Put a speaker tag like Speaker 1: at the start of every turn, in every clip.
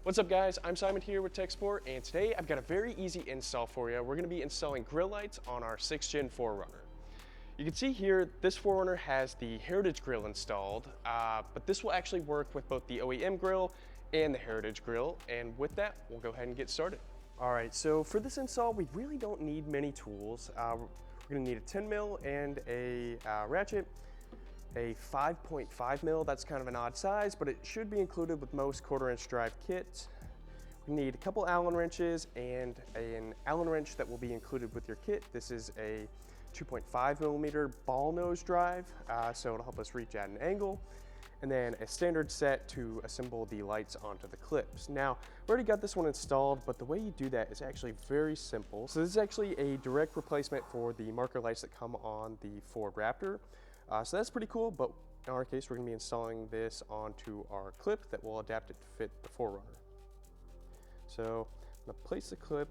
Speaker 1: What's up guys, I'm Simon here with TEQSPORT, and today I've got a very easy install for you. We're going to be installing Grille lights on our 6th gen 4Runner. You can see here, this 4Runner has the Heritage Grille installed, but this will actually work with both the OEM Grille and the Heritage Grille, and with that, we'll go ahead and get started. All right, so for this install, we really don't need many tools. We're going to need a 10 mil and a ratchet. A 5.5 mil, that's kind of an odd size, but it should be included with most 1/4 inch drive kits. We need a couple Allen wrenches and an Allen wrench that will be included with your kit. This is a 2.5 millimeter ball nose drive, so it'll help us reach at an angle. And then a standard set to assemble the lights onto the clips. Now, we already got this one installed, but the way you do that is actually very simple. So this is actually a direct replacement for the marker lights that come on the Ford Raptor. So that's pretty cool, but in our case, we're gonna be installing this onto our clip that will adapt it to fit the 4Runner. So I'm gonna place the clip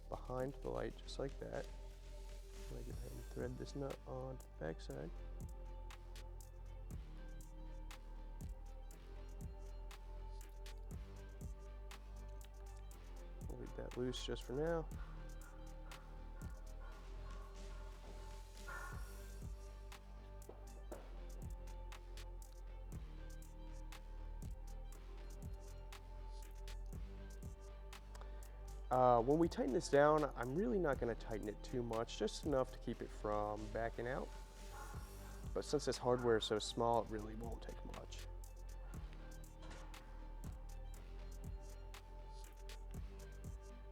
Speaker 1: behind the light just like that. I'm gonna go ahead and thread this nut on the back side. We'll leave that loose just for now. When we tighten this down, I'm really not going to tighten it too much, just enough to keep it from backing out. But since this hardware is so small, it really won't take much.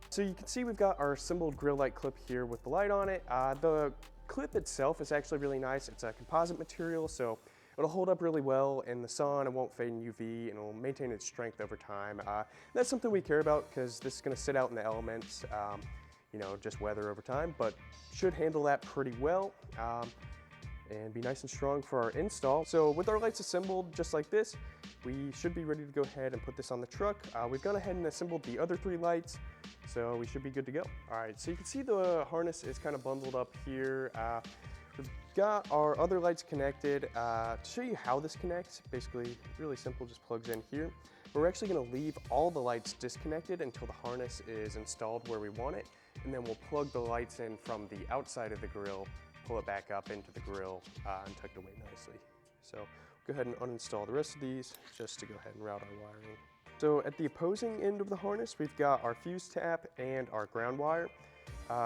Speaker 1: So you can see we've got our assembled Grille light clip here with the light on it. The clip itself is actually really nice. It's a composite material, so it'll hold up really well in the sun, it won't fade in UV, and it'll maintain its strength over time. That's something we care about because this is gonna sit out in the elements, you know, just weather over time, but should handle that pretty well and be nice and strong for our install. So with our lights assembled just like this, we should be ready to go ahead and put this on the truck. We've gone ahead and assembled the other 3 lights, so we should be good to go. All right, so you can see the harness is kind of bundled up here. We've got our other lights connected. To show you how this connects, basically really simple, just plugs in here. We're actually gonna leave all the lights disconnected until the harness is installed where we want it, and then we'll plug the lights in from the outside of the grill, pull it back up into the grill, and tuck it away nicely. So go ahead and uninstall the rest of these just to go ahead and route our wiring. So at the opposing end of the harness, we've got our fuse tap and our ground wire.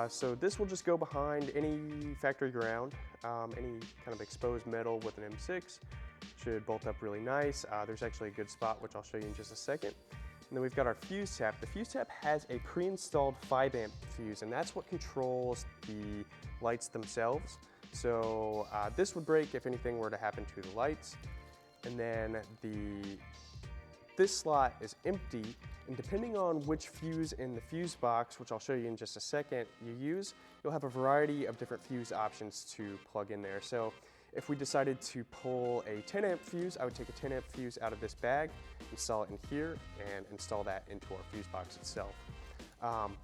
Speaker 1: So this will just go behind any factory ground, any kind of exposed metal with an M6. Should bolt up really nice. There's actually a good spot, which I'll show you in just a second. And then we've got our fuse tap. The fuse tap has a pre-installed 5 amp fuse, and that's what controls the lights themselves. So this would break if anything were to happen to the lights. And then this slot is empty, and depending on which fuse in the fuse box, which I'll show you in just a second, you use, you'll have a variety of different fuse options to plug in there. So if we decided to pull a 10 amp fuse, I would take a 10 amp fuse out of this bag, install it in here, and install that into our fuse box itself.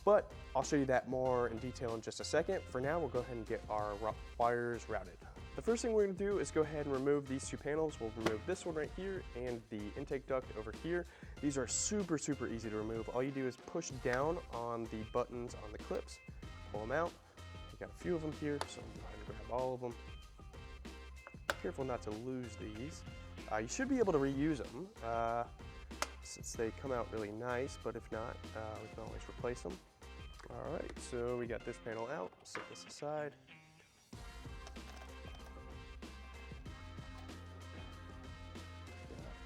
Speaker 1: But I'll show you that more in detail in just a second. For now, we'll go ahead and get our wires routed. The first thing we're gonna do is go ahead and remove these 2 panels. We'll remove this one right here and the intake duct over here. These are super, super easy to remove. All you do is push down on the buttons on the clips, pull them out. We've got a few of them here, so I'm going to grab all of them. Careful not to lose these. You should be able to reuse them since they come out really nice, but if not, we can always replace them. All right, so we got this panel out. Set this aside.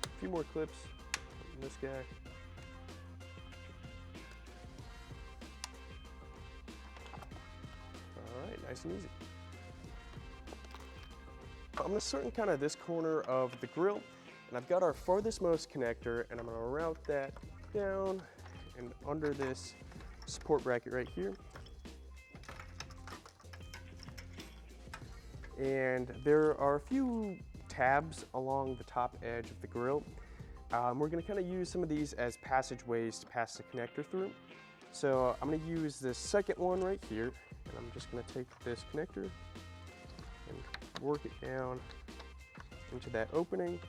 Speaker 1: A few more clips on this guy. All right, nice and easy. I'm gonna start in kind of this corner of the grill, and I've got our farthest most connector, and I'm gonna route that down and under this support bracket right here. And there are a few tabs along the top edge of the grill. We're gonna kind of use some of these as passageways to pass the connector through. So I'm gonna use this second one right here, and I'm just gonna take this connector and work it down into that opening.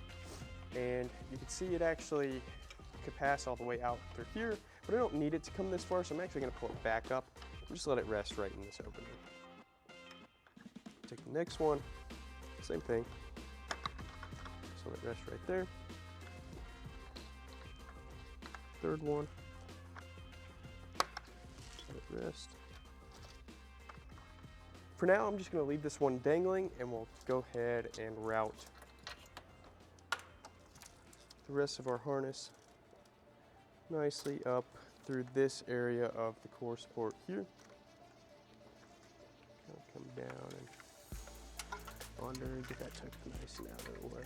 Speaker 1: And you can see it actually could pass all the way out through here, but I don't need it to come this far, so I'm actually gonna pull it back up and just let it rest right in this opening. Take the next one, same thing. Just let it rest right there. Third one, let it rest. For now, I'm just gonna leave this one dangling and we'll go ahead and route the rest of our harness nicely up through this area of the core support here. Kind of come down and under, get that tucked nice and out of the way.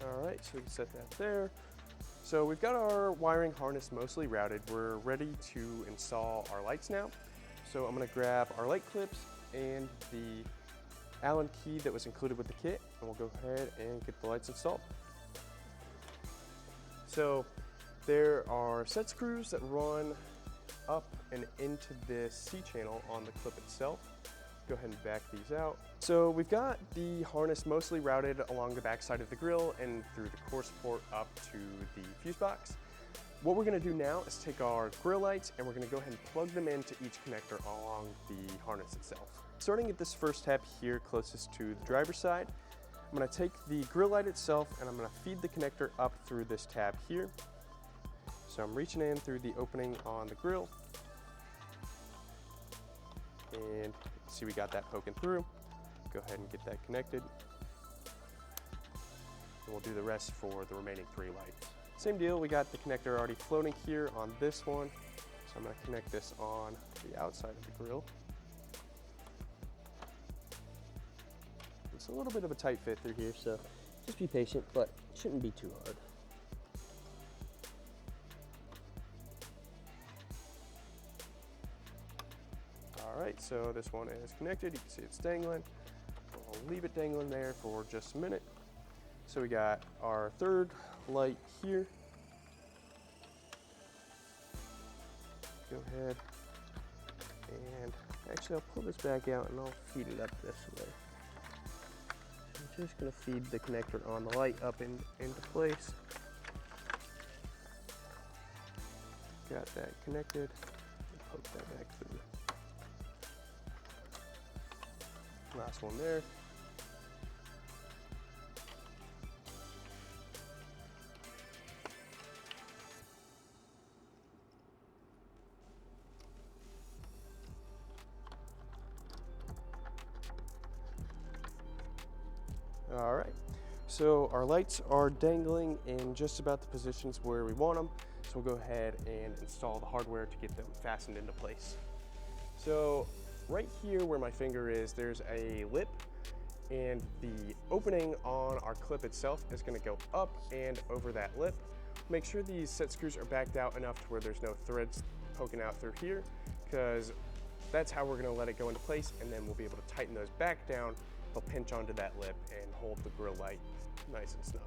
Speaker 1: All right, so we can set that there. So we've got our wiring harness mostly routed. We're ready to install our lights now. So I'm gonna grab our light clips and the Allen key that was included with the kit, and we'll go ahead and get the lights installed. So there are set screws that run up and into this C-channel on the clip itself. Go ahead and back these out. So we've got the harness mostly routed along the back side of the grille and through the core support up to the fuse box. What we're gonna do now is take our grille lights and we're gonna go ahead and plug them into each connector along the harness itself. Starting at this first tab here closest to the driver's side, I'm gonna take the grille light itself and I'm gonna feed the connector up through this tab here. So I'm reaching in through the opening on the grille, and see we got that poking through. Go ahead and get that connected. And we'll do the rest for the remaining 3 lights. Same deal, we got the connector already floating here on this one. So I'm gonna connect this on the outside of the grille. It's a little bit of a tight fit through here, so just be patient, but it shouldn't be too hard. All right, so this one is connected. You can see it's dangling. We'll leave it dangling there for just a minute. So we got our third light here. Go ahead and actually I'll pull this back out and I'll feed it up this way. So I'm just gonna feed the connector on the light up into place. Got that connected. Poke that back through. Last one there. All right, so our lights are dangling in just about the positions where we want them. So we'll go ahead and install the hardware to get them fastened into place. So right here where my finger is, there's a lip, and the opening on our clip itself is gonna go up and over that lip. Make sure these set screws are backed out enough to where there's no threads poking out through here, because that's how we're gonna let it go into place, and then we'll be able to tighten those back down. They'll pinch onto that lip and hold the grille light nice and snug.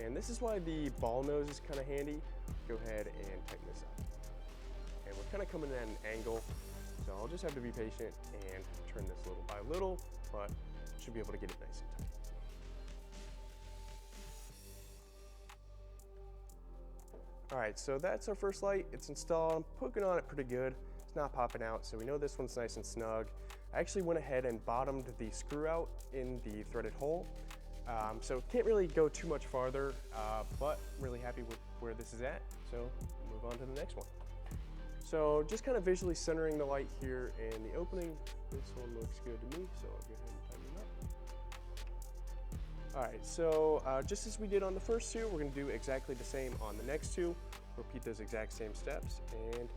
Speaker 1: And this is why the ball nose is kind of handy. Go ahead and tighten this up. And we're kind of coming at an angle, so I'll just have to be patient and turn this little by little, but should be able to get it nice and tight. All right, so that's our first light. It's installed. I'm poking on it pretty good. It's not popping out, so we know this one's nice and snug. I actually went ahead and bottomed the screw out in the threaded hole. So can't really go too much farther, but really happy with where this is at. So move on to the next one. So just kind of visually centering the light here in the opening. This one looks good to me, so I'll go ahead and tighten it up. All right, so just as we did on the first two, we're gonna do exactly the same on the next two. Repeat those exact same steps, and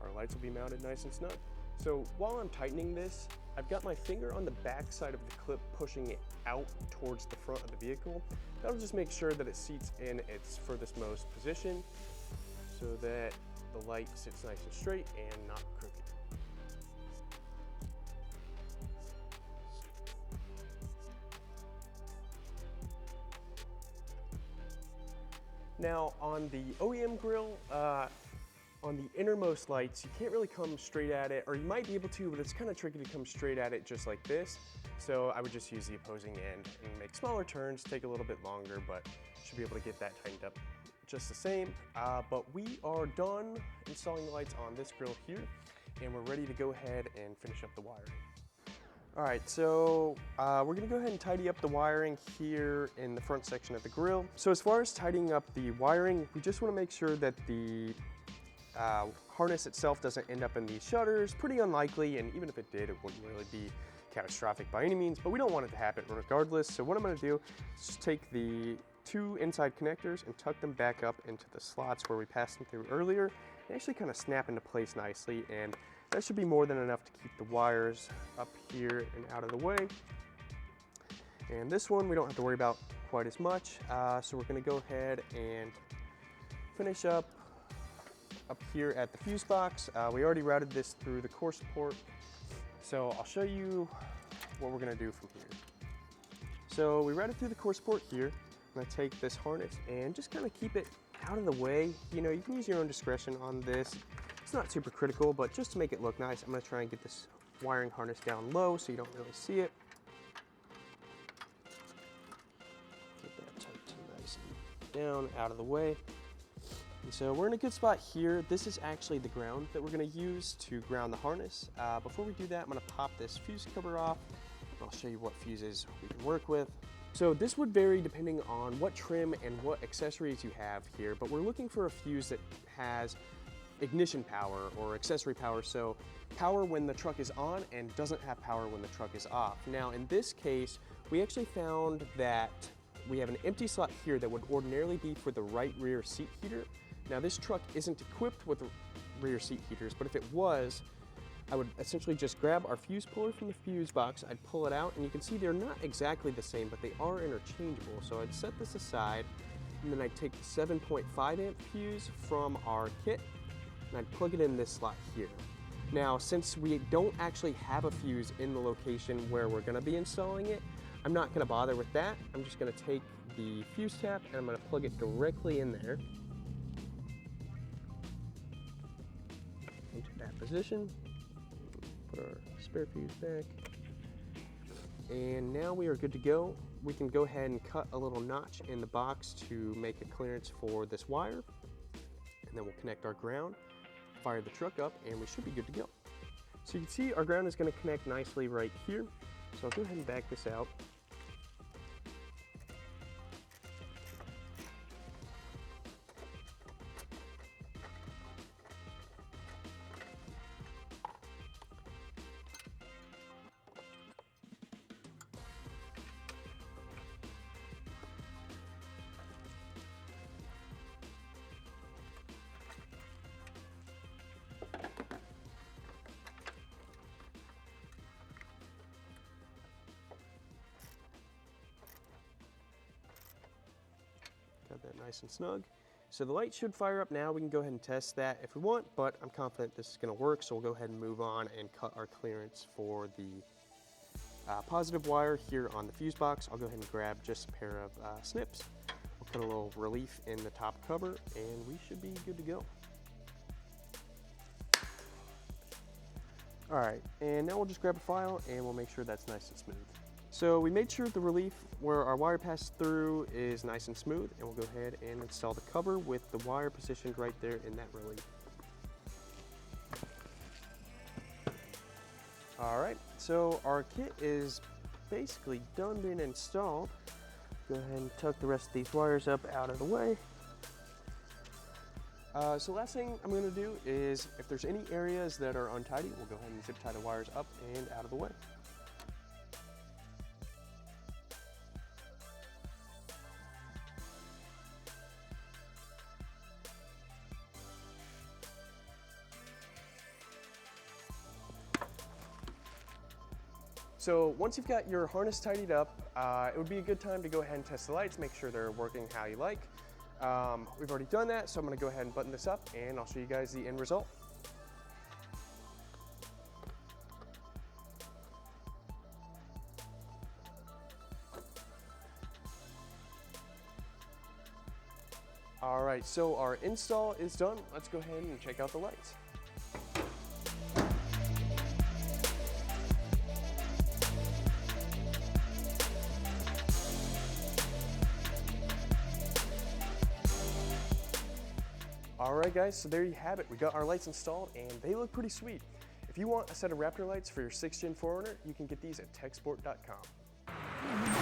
Speaker 1: our lights will be mounted nice and snug. So while I'm tightening this, I've got my finger on the back side of the clip pushing it out towards the front of the vehicle. That'll just make sure that it seats in its furthest most position so that the light sits nice and straight and not crooked. Now on the OEM grill, on the innermost lights, you can't really come straight at it, or you might be able to, but it's kind of tricky to come straight at it just like this. So I would just use the opposing end and make smaller turns, take a little bit longer, but should be able to get that tightened up just the same. But we are done installing the lights on this grill here, and we're ready to go ahead and finish up the wiring. All right, so we're gonna go ahead and tidy up the wiring here in the front section of the grill. So as far as tidying up the wiring, we just wanna make sure that the harness itself doesn't end up in these shutters. Pretty unlikely, and even if it did, it wouldn't really be catastrophic by any means, but we don't want it to happen regardless. So what I'm gonna do is just take the 2 inside connectors and tuck them back up into the slots where we passed them through earlier. They actually kind of snap into place nicely, and that should be more than enough to keep the wires up here and out of the way. And this one we don't have to worry about quite as much, so we're gonna go ahead and finish up here at the fuse box. We already routed this through the TEQSPORT, so I'll show you what we're gonna do from here. So we routed through the TEQSPORT here. I'm gonna take this harness and just kind of keep it out of the way. You know, you can use your own discretion on this. It's not super critical, but just to make it look nice, I'm gonna try and get this wiring harness down low so you don't really see it. Get that tucked nice and down, out of the way. And so we're in a good spot here. This is actually the ground that we're gonna use to ground the harness. Before we do that, I'm gonna pop this fuse cover off. I'll show you what fuses we can work with. So this would vary depending on what trim and what accessories you have here, but we're looking for a fuse that has ignition power or accessory power, so power when the truck is on and doesn't have power when the truck is off. Now in this case, we actually found that we have an empty slot here that would ordinarily be for the right rear seat heater. Now this truck isn't equipped with rear seat heaters, but if it was, I would essentially just grab our fuse puller from the fuse box, I'd pull it out, and you can see they're not exactly the same, but they are interchangeable. So I'd set this aside, and then I'd take the 7.5 amp fuse from our kit, and I'd plug it in this slot here. Now, since we don't actually have a fuse in the location where we're gonna be installing it, I'm not gonna bother with that. I'm just gonna take the fuse tap, and I'm gonna plug it directly in there. Into that position. Put our spare fuse back. And now we are good to go. We can go ahead and cut a little notch in the box to make a clearance for this wire. And then we'll connect our ground, fire the truck up, and we should be good to go. So you can see our ground is gonna connect nicely right here. So I'll go ahead and back this out. Got that nice and snug. So the light should fire up now. We can go ahead and test that if we want, but I'm confident this is gonna work, so we'll go ahead and move on and cut our clearance for the positive wire here on the fuse box. I'll go ahead and grab just a pair of snips. We'll put a little relief in the top cover, and we should be good to go. All right, and now we'll just grab a file and we'll make sure that's nice and smooth. So we made sure the relief where our wire passes through is nice and smooth, and we'll go ahead and install the cover with the wire positioned right there in that relief. All right, so our kit is basically done being installed. Go ahead and tuck the rest of these wires up out of the way. So last thing I'm gonna do is, if there's any areas that are untidy, we'll go ahead and zip tie the wires up and out of the way. So once you've got your harness tidied up, it would be a good time to go ahead and test the lights, make sure they're working how you like. We've already done that, so I'm gonna go ahead and button this up and I'll show you guys the end result. All right, so our install is done. Let's go ahead and check out the lights. All right guys, so there you have it. We got our lights installed and they look pretty sweet. If you want a set of Raptor lights for your 6th Gen 4Runner, you can get these at TEQSPORT.com.